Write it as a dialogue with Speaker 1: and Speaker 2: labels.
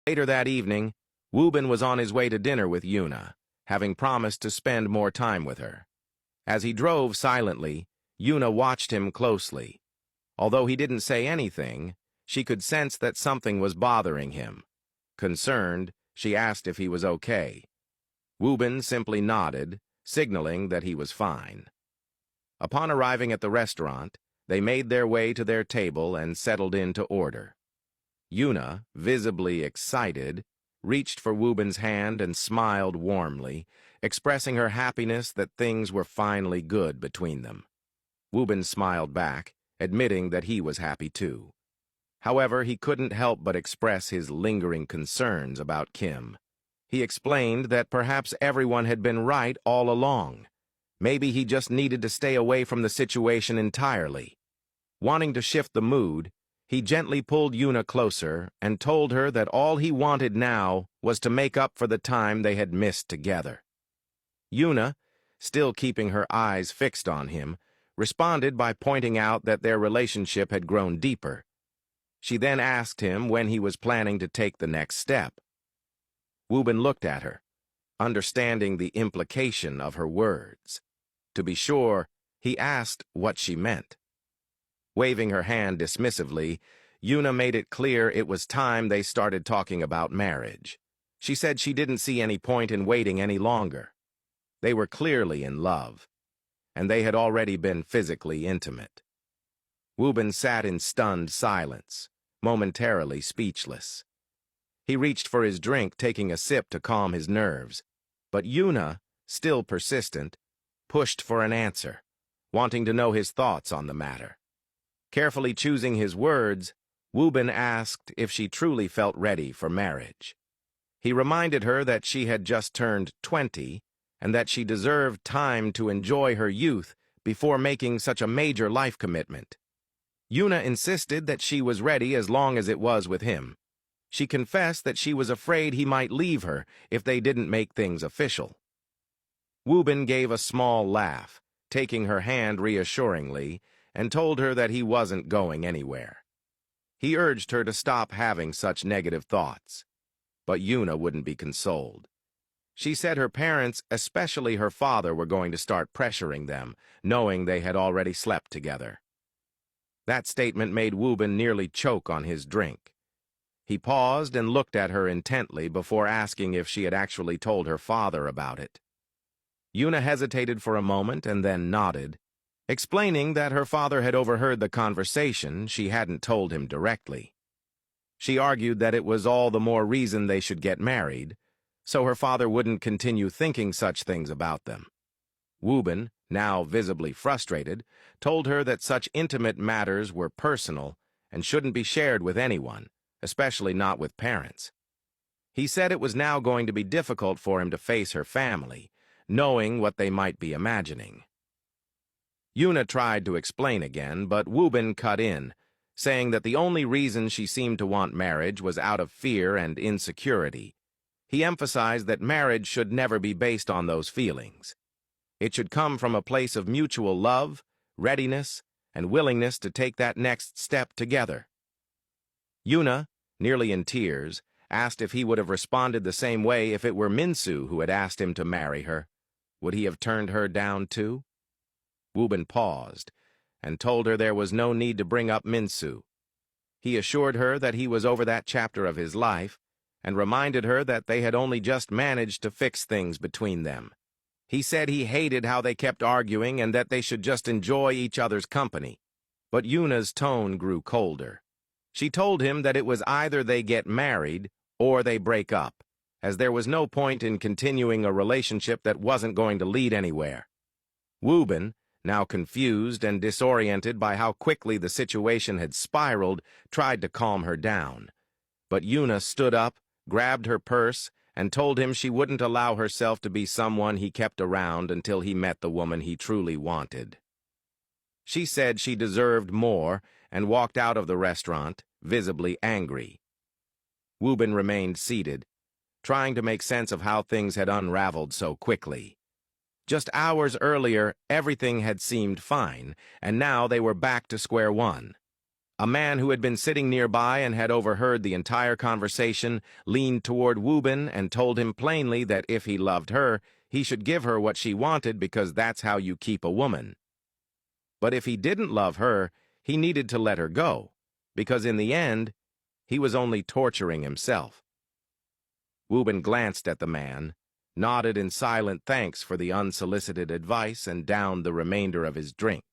Speaker 1: Later that evening, Wobin was on his way to dinner with Yunna, having promised to spend more time with her. As he drove silently, Yunna watched him closely. Although he didn't say anything, she could sense that something was bothering him. Concerned, she asked if he was okay. Wobin simply nodded, signaling that he was fine. Upon arriving at the restaurant, they made their way to their table and settled in to order. Yunna, visibly excited, reached for Wobin's hand and smiled warmly, expressing her happiness that things were finally good between them. Wobin smiled back, admitting that he was happy too. However, he couldn't help but express his lingering concerns about Kim. He explained that perhaps everyone had been right all along. Maybe he just needed to stay away from the situation entirely. Wanting to shift the mood, he gently pulled Yunna closer and told her that all he wanted now was to make up for the time they had missed together. Yunna, still keeping her eyes fixed on him, responded by pointing out that their relationship had grown deeper. She then asked him when he was planning to take the next step. Wobin looked at her, understanding the implication of her words. To be sure, he asked what she meant. Waving her hand dismissively, Yunna made it clear it was time they started talking about marriage. She said she didn't see any point in waiting any longer. They were clearly in love, and they had already been physically intimate. Wobin sat in stunned silence, momentarily speechless. He reached for his drink, taking a sip to calm his nerves, but Yunna, still persistent, pushed for an answer, wanting to know his thoughts on the matter. Carefully choosing his words, Wobin asked if she truly felt ready for marriage. He reminded her that she had just turned 20 and that she deserved time to enjoy her youth before making such a major life commitment. Yunna insisted that she was ready as long as it was with him. She confessed that she was afraid he might leave her if they didn't make things official. Wobin gave a small laugh, taking her hand reassuringly, and told her that he wasn't going anywhere. He urged her to stop having such negative thoughts, but Yunna wouldn't be consoled. She said her parents, especially her father, were going to start pressuring them, knowing they had already slept together. That statement made Wobin nearly choke on his drink. He paused and looked at her intently before asking if she had actually told her father about it. Yunna hesitated for a moment and then nodded, explaining that her father had overheard the conversation. She hadn't told him directly. She argued that it was all the more reason they should get married, so her father wouldn't continue thinking such things about them. Wobin, now visibly frustrated, told her that such intimate matters were personal and shouldn't be shared with anyone, especially not with parents. He said it was now going to be difficult for him to face her family, knowing what they might be imagining. Yunna tried to explain again, but Wobin cut in, saying that the only reason she seemed to want marriage was out of fear and insecurity. He emphasized that marriage should never be based on those feelings. It should come from a place of mutual love, readiness, and willingness to take that next step together. Yunna, nearly in tears, asked if he would have responded the same way if it were Minsu who had asked him to marry her. Would he have turned her down too? Wobin paused and told her there was no need to bring up Minsu. He assured her that he was over that chapter of his life and reminded her that they had only just managed to fix things between them. He said he hated how they kept arguing and that they should just enjoy each other's company. But Yunna's tone grew colder. She told him that it was either they get married or they break up, as there was no point in continuing a relationship that wasn't going to lead anywhere. Wobin, now confused and disoriented by how quickly the situation had spiraled, tried to calm her down. But Yunna stood up, grabbed her purse, and told him she wouldn't allow herself to be someone he kept around until he met the woman he truly wanted. She said she deserved more and walked out of the restaurant, visibly angry. Wobin remained seated, trying to make sense of how things had unraveled so quickly. Just hours earlier, everything had seemed fine, and now they were back to square one. A man who had been sitting nearby and had overheard the entire conversation leaned toward Wobin and told him plainly that if he loved her, he should give her what she wanted because that's how you keep a woman. But if he didn't love her, he needed to let her go, because in the end, he was only torturing himself. Wobin glanced at the man, nodded in silent thanks for the unsolicited advice, and downed the remainder of his drink.